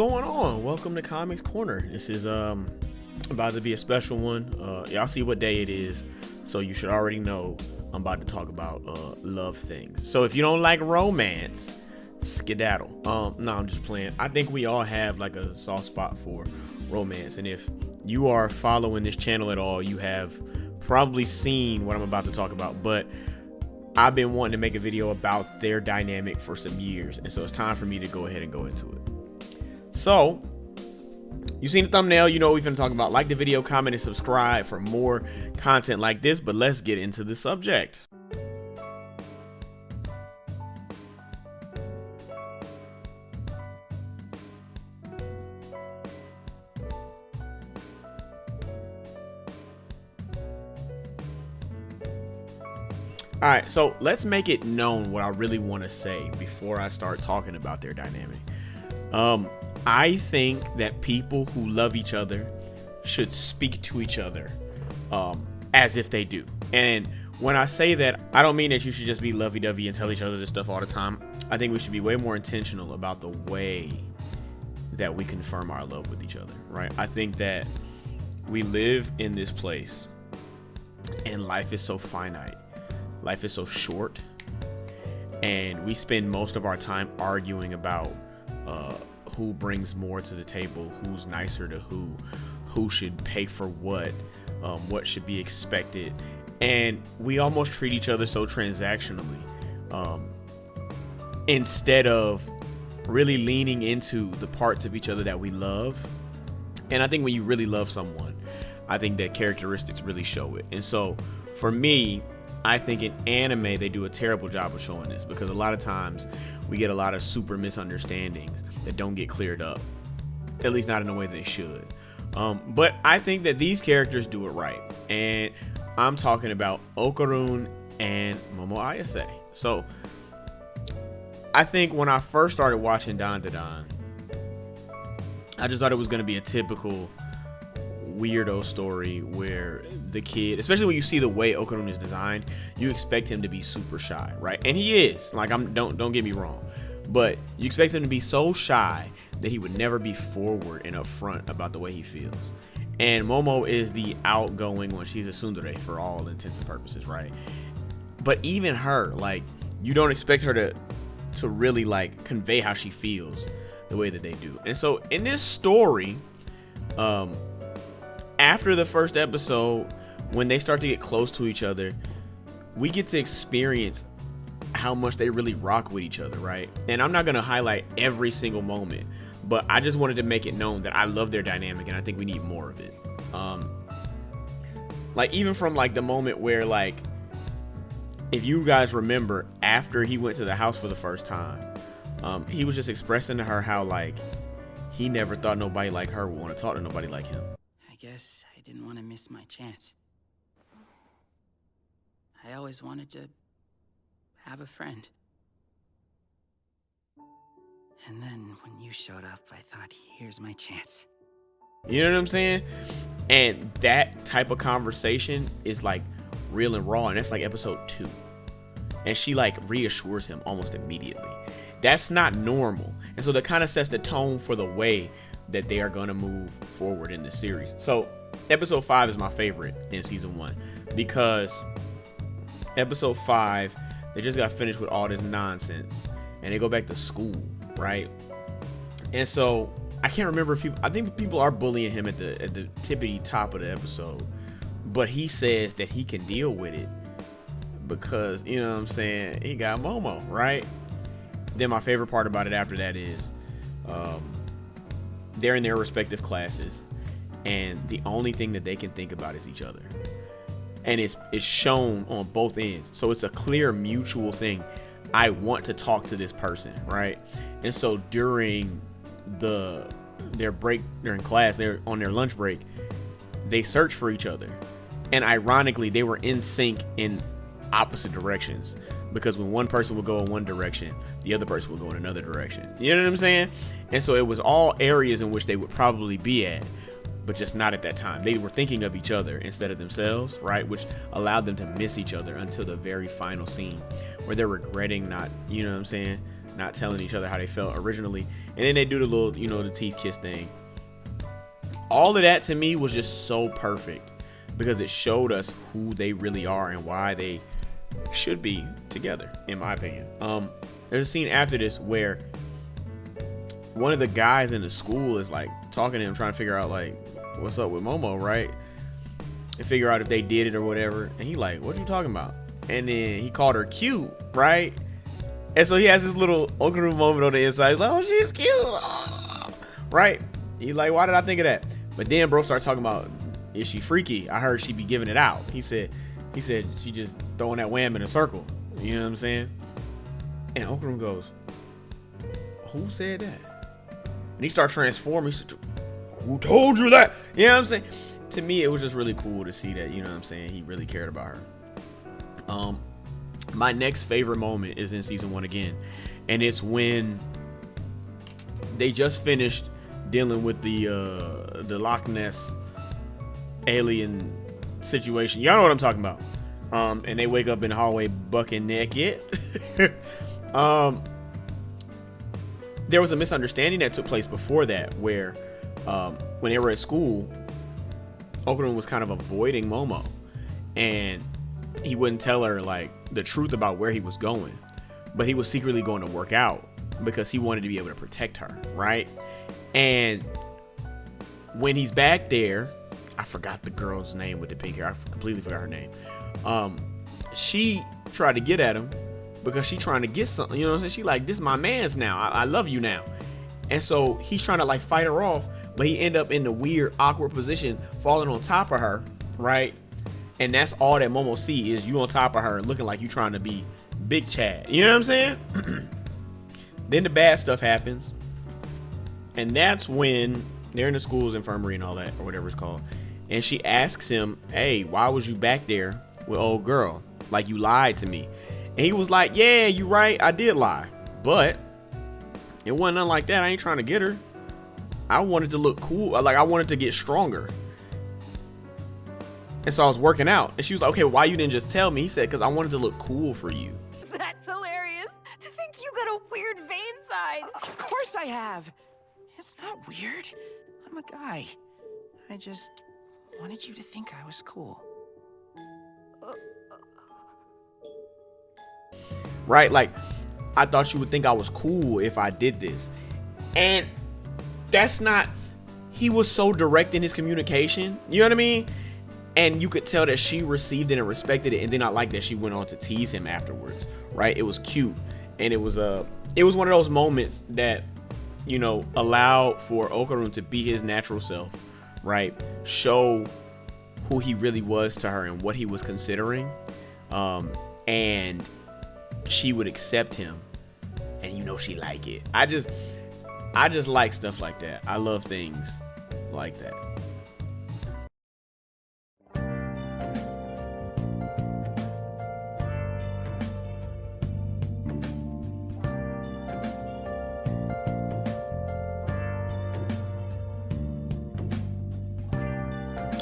going on? Welcome to Comics Corner. This is about to be a special one. Y'all see what day it is, so you should already know I'm about to talk about love things. So if you don't like romance, skedaddle. No, I'm just playing. I think we all have like a soft spot for romance, and if you are following this channel at all, you have probably seen what I'm about to talk about. But I've been wanting to make a video about their dynamic for some years, and so it's time for me to go ahead and go into it. So, you've seen the thumbnail, you know what we're going to talk about. Like the video, comment, and subscribe for more content like this, but let's get into the subject. Alright, so let's make it known what I really want to say before I start talking about their dynamic. I think that people who love each other should speak to each other as if they do. And when I say that, I don't mean that you should just be lovey-dovey and tell each other this stuff all the time. I think we should be way more intentional about the way that we confirm our love with each other, right? I think that we live in this place and life is so finite. Life is so short, and we spend most of our time arguing about who brings more to the table, who's nicer to who should pay for what should be expected, and we almost treat each other so transactionally instead of really leaning into the parts of each other that we love. And I think when you really love someone, I think that characteristics really show it. And so for me, I think in anime they do a terrible job of showing this, because a lot of times we get a lot of super misunderstandings that don't get cleared up, at least not in the way they should. But I think that these characters do it right, and I'm talking about Okarun and Momo Ayase. So I think when I first started watching Dan Da Dan, I just thought it was going to be a typical weirdo story where the kid, especially when you see the way Okarun is designed, you expect him to be super shy, right? And he is. Like, don't get me wrong, but you expect him to be so shy that he would never be forward and upfront about the way he feels. And Momo is the outgoing one. She's a tsundere for all intents and purposes, right? But even her, like, you don't expect her to really like convey how she feels the way that they do. And so in this story, after the first episode, when they start to get close to each other, we get to experience how much they really rock with each other, right? And I'm not going to highlight every single moment, but I just wanted to make it known that I love their dynamic, and I think we need more of it. Like, even from like the moment where, like, if you guys remember, after he went to the house for the first time, he was just expressing to her how, like, he never thought nobody like her would want to talk to nobody like him. I guess I didn't want to miss my chance. I always wanted to have a friend. And then when you showed up, I thought, here's my chance. You know what I'm saying? And that type of conversation is like real and raw, and that's like episode 2. And she like reassures him almost immediately. That's not normal. And so that kind of sets the tone for the way that they are going to move forward in the series. So episode 5 is my favorite in season 1, because episode 5, they just got finished with all this nonsense and they go back to school, right? And so I can't remember if I think people are bullying him at the tippity top of the episode, but he says that he can deal with it because, you know what I'm saying, he got Momo, right? Then my favorite part about it after that is they're in their respective classes, and the only thing that they can think about is each other, and it's shown on both ends. So it's a clear mutual thing. I want to talk to this person, right? And so during their break during class, they're on their lunch break, they search for each other, and ironically they were in sync in opposite directions, because when one person would go in one direction, the other person would go in another direction. You know what I'm saying? And so it was all areas in which they would probably be at, but just not at that time. They were thinking of each other instead of themselves, right? Which allowed them to miss each other until the very final scene where they're regretting not, you know what I'm saying, not telling each other how they felt originally. And then they do the little, the teeth kiss thing. All of that to me was just so perfect because it showed us who they really are and why they should be together, in my opinion. There's a scene after this where one of the guys in the school is like talking to him, trying to figure out like what's up with Momo, right? And figure out if they did it or whatever. And he like, what are you talking about? And then he called her cute, right? And so he has this little Okarun moment on the inside. He's like, oh, she's cute. Oh. Right? He's like, why did I think of that? But then bro started talking about, is she freaky? I heard she be giving it out. He said she just throwing that wham in a circle. You know what I'm saying? And Okarun goes, who said that? And he started transforming. He said, who told you that? You know what I'm saying? To me, it was just really cool to see that, you know what I'm saying? He really cared about her. My next favorite moment is in season 1 again. And it's when they just finished dealing with the Loch Ness alien situation. Y'all know what I'm talking about. And they wake up in the hallway bucking naked. There was a misunderstanding that took place before that where when they were at school, Okarun was kind of avoiding Momo. And he wouldn't tell her like the truth about where he was going, but he was secretly going to work out because he wanted to be able to protect her, right? And when he's back there, I forgot the girl's name with the pink hair. I completely forgot her name. She tried to get at him because she trying to get something, you know what I'm saying? She like, this is my man's now. I love you now. And so he's trying to like fight her off, but he end up in the weird, awkward position, falling on top of her, right? And that's all that Momo see is you on top of her looking like you trying to be Big Chad. You know what I'm saying? Then the bad stuff happens. And that's when they're in the school's infirmary and all that, or whatever it's called. And she asks him, hey, why was you back there with old girl? Like you lied to me. And he was like, yeah, you right. I did lie. But it wasn't nothing like that. I ain't trying to get her. I wanted to look cool. Like I wanted to get stronger. And so I was working out. And she was like, okay, why you didn't just tell me? He said, because I wanted to look cool for you. That's hilarious. To think you got a weird vein side. Of course I have. It's not weird. I'm a guy. I just wanted you to think I was cool. Right? Like, I thought you would think I was cool if I did this. And that's not... He was so direct in his communication. You know what I mean? And you could tell that she received it and respected it, and then I like that she went on to tease him afterwards, right? It was cute, and it was one of those moments that, you know, allowed for Okarun to be his natural self, right? Show who he really was to her and what he was considering, and she would accept him, and you know she like it. I just like stuff like that. I love things like that.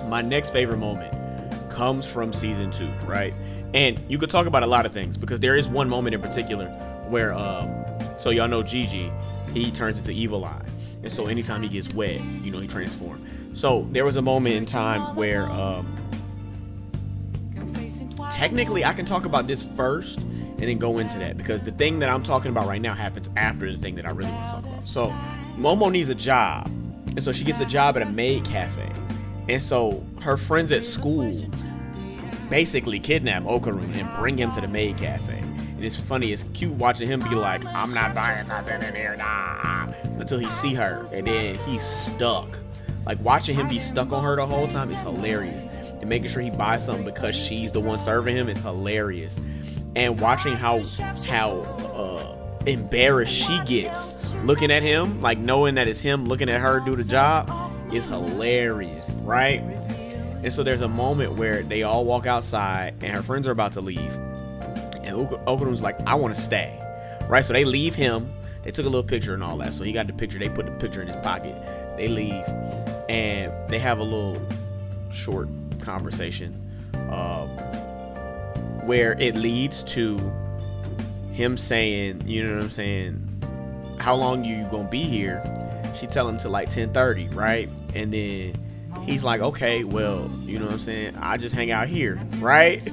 My next favorite moment comes from season 2, right? And you could talk about a lot of things because there is one moment in particular where, so y'all know Gigi, he turns into Evil Eye. And so anytime he gets wet, you know, he transforms. So there was a moment in time where, technically I can talk about this first and then go into that because the thing that I'm talking about right now happens after the thing that I really want to talk about. So Momo needs a job. And so she gets a job at a maid cafe. And so her friends at school basically kidnap Okarun and bring him to the maid cafe. And it's funny, it's cute watching him be like, I'm not buying nothing in here, nah, until he see her. And then he's stuck. Like watching him be stuck on her the whole time is hilarious. And making sure he buys something because she's the one serving him is hilarious. And watching how embarrassed she gets looking at him, like knowing that it's him looking at her do the job, is hilarious, right? And so there's a moment where they all walk outside and her friends are about to leave, and Okarun's like, I want to stay, right? So they leave him. They took a little picture and all that, so he got the picture. They put the picture in his pocket. They leave and they have a little short conversation where it leads to him saying, you know what I'm saying, how long you gonna be here? She tell him to like 10:30, right? And then he's like, okay, well, you know what I'm saying, I just hang out here, right?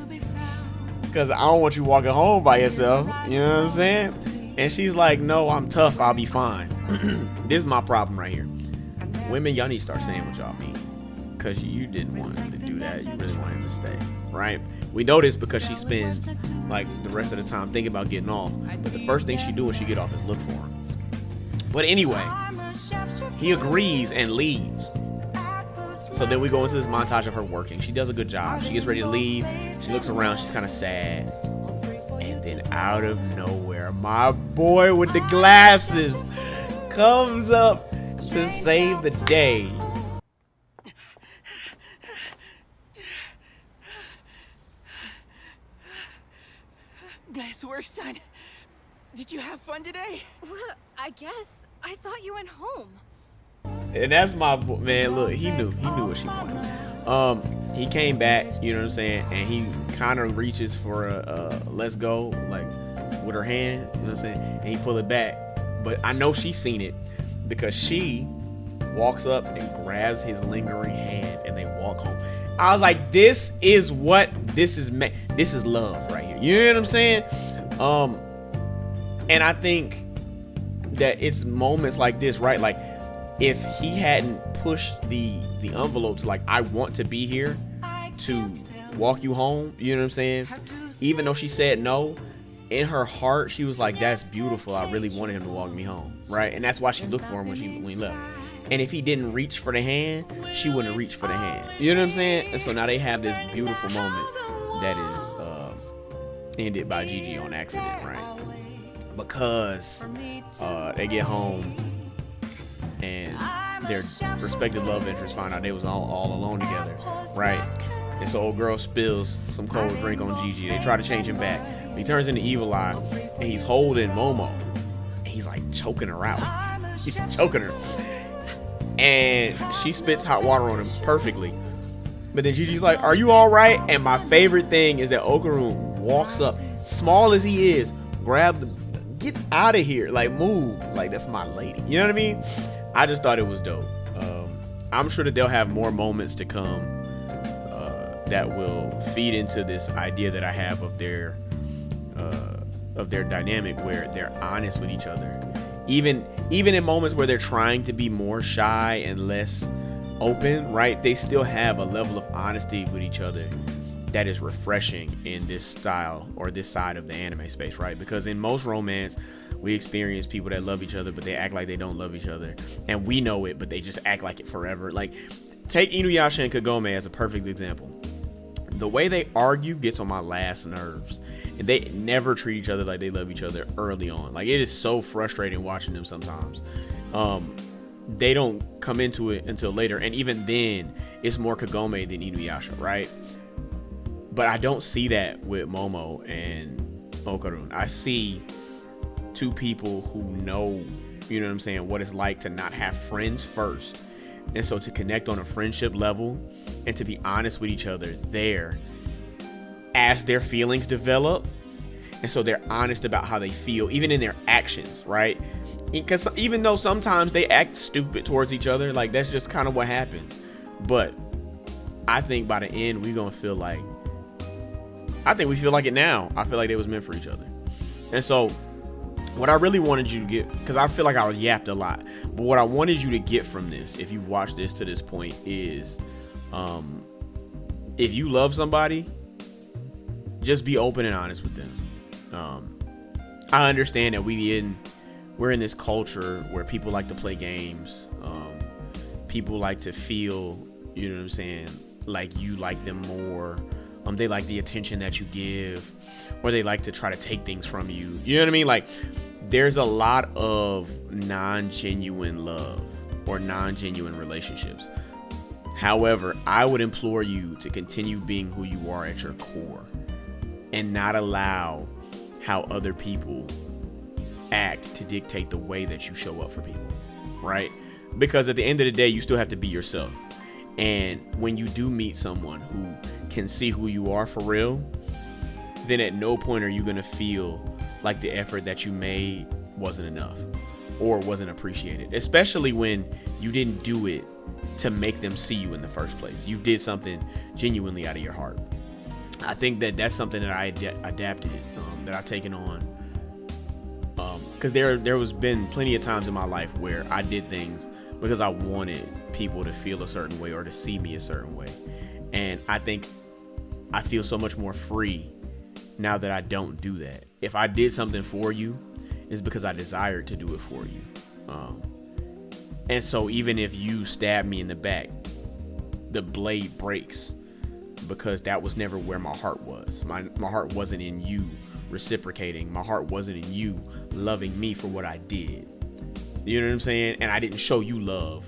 Because I don't want you walking home by yourself, you know what I'm saying? And she's like, no, I'm tough, I'll be fine. This is my problem right here. Women, y'all need to start saying what y'all mean, because you didn't want him to do that. You really want him to stay, right? We know this because she spends like the rest of the time thinking about getting off, but the first thing she do when she get off is look for him. But anyway, he agrees and leaves. So then we go into this montage of her working. She does a good job. She gets ready to leave. She looks around. She's kind of sad. And then out of nowhere, my boy with the glasses comes up to save the day. Nice work, son. Did you have fun today? Well, I guess. I thought you went home. And that's my man. Look, he knew what she wanted. He came back, you know what I'm saying, and he kind of reaches for a let's go, like with her hand, you know what I'm saying, and he pull it back. But I know she's seen it because she walks up and grabs his lingering hand, and they walk home. I was like, this is what this is. This is love right here. You know what I'm saying? And I think that it's moments like this, right? Like, if he hadn't pushed the envelopes, like, I want to be here to walk you home, you know what I'm saying? Even though she said no, in her heart, she was like, that's beautiful. I really wanted him to walk me home, right? And that's why she looked for him when he left. And if he didn't reach for the hand, she wouldn't have reached for the hand. You know what I'm saying? And so now they have this beautiful moment that is ended by Gigi on accident, right? Because they get home and their respective love interests find out they was all alone together, right? And so old girl spills some cold drink on Gigi. They try to change him back. But he turns into Evil Eye, and he's holding Momo. And he's like choking her out. He's choking her. And she spits hot water on him perfectly. But then Gigi's like, are you all right? And my favorite thing is that Okarun walks up, small as he is, grab the, get out of here, like move, like that's my lady. You know what I mean? I just thought it was dope. I'm sure that they'll have more moments to come that will feed into this idea that I have of their dynamic, where they're honest with each other, even in moments where they're trying to be more shy and less open, right? They still have a level of honesty with each other that is refreshing in this style or this side of the anime space, right? Because in most romance, we experience people that love each other, but they act like they don't love each other, and we know it, but they just act like it forever. Like, take Inuyasha and Kagome as a perfect example. The way they argue gets on my last nerves, and they never treat each other like they love each other early on. Like, it is so frustrating watching them sometimes. They don't come into it until later, and even then, it's more Kagome than Inuyasha, right? But I don't see that with Momo and Okarun. I see two people who know, you know what I'm saying, what it's like to not have friends first. And so to connect on a friendship level and to be honest with each other there as their feelings develop. And so they're honest about how they feel, even in their actions, right? Because even though sometimes they act stupid towards each other, like that's just kind of what happens. But I think by the end, we're going to feel like, I think we feel like it now. I feel like they was meant for each other. And so what I really wanted you to get, because I feel like I was yapped a lot, but what I wanted you to get from this, if you've watched this to this point, is if you love somebody, just be open and honest with them. I understand that we're in this culture where people like to play games. People like to feel, you know what I'm saying, like you like them more. They like the attention that you give, or they like to try to take things from you. You know what I mean? Like, there's a lot of non-genuine love or non-genuine relationships. However, I would implore you to continue being who you are at your core and not allow how other people act to dictate the way that you show up for people, right? Because at the end of the day, you still have to be yourself. And when you do meet someone who can see who you are for real, then at no point are you going to feel like the effort that you made wasn't enough or wasn't appreciated, especially when you didn't do it to make them see you in the first place. You did something genuinely out of your heart. I think that that's something that I adapted, that I've taken on, because there was been plenty of times in my life where I did things because I wanted people to feel a certain way or to see me a certain way. And I think I feel so much more free now that I don't do that. If I did something for you, it's because I desired to do it for you. And so even if you stab me in the back, the blade breaks, because that was never where my heart was. My heart wasn't in you reciprocating. My heart wasn't in you loving me for what I did. You know what I'm saying? And I didn't show you love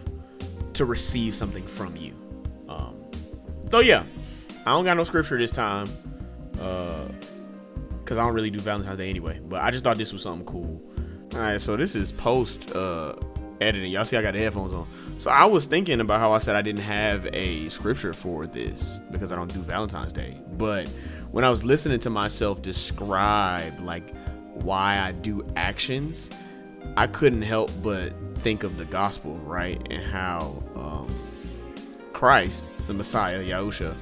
to receive something from you. So yeah, I don't got no scripture this time, because I don't really do Valentine's Day anyway. But I just thought this was something cool. All right, so this is post editing. Y'all see I got the headphones on. So I was thinking about how I said I didn't have a scripture for this because I don't do Valentine's Day. But when I was listening to myself describe like why I do actions, I couldn't help but think of the gospel, right? And how Christ, the Messiah, Yahusha,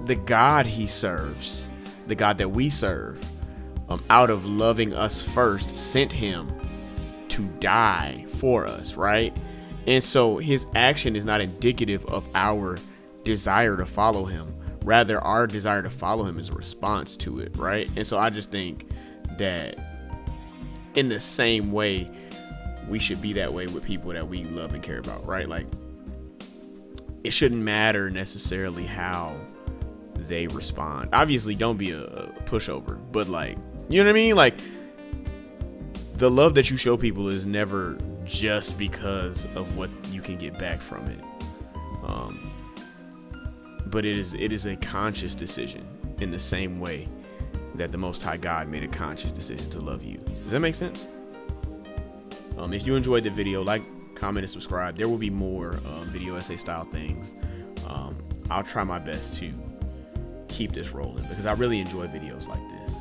the God he serves, the God that we serve, out of loving us first, sent him to die for us, right? And so his action is not indicative of our desire to follow him. Rather, our desire to follow him is a response to it, right? And so I just think that in the same way, we should be that way with people that we love and care about, right? Like, it shouldn't matter necessarily how they respond. Obviously, don't be a pushover, but like, you know what I mean? Like, the love that you show people is never just because of what you can get back from it. But it is a conscious decision in the same way that the Most High God made a conscious decision to love you. Does that make sense? If you enjoyed the video, like, comment, and subscribe. There will be more video essay style things. I'll try my best to keep this rolling because I really enjoy videos like this.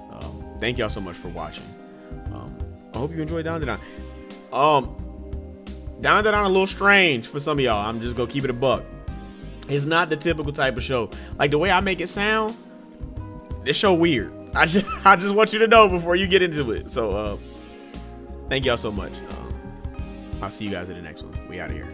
Thank y'all so much for watching. I hope you enjoyed Down to Down. Down to Down a little strange for some of y'all. I'm just gonna keep it a buck. It's not the typical type of show. Like, the way I make it sound, this show weird. I just want you to know before you get into it. So thank y'all so much. I'll see you guys in the next one. We out of here.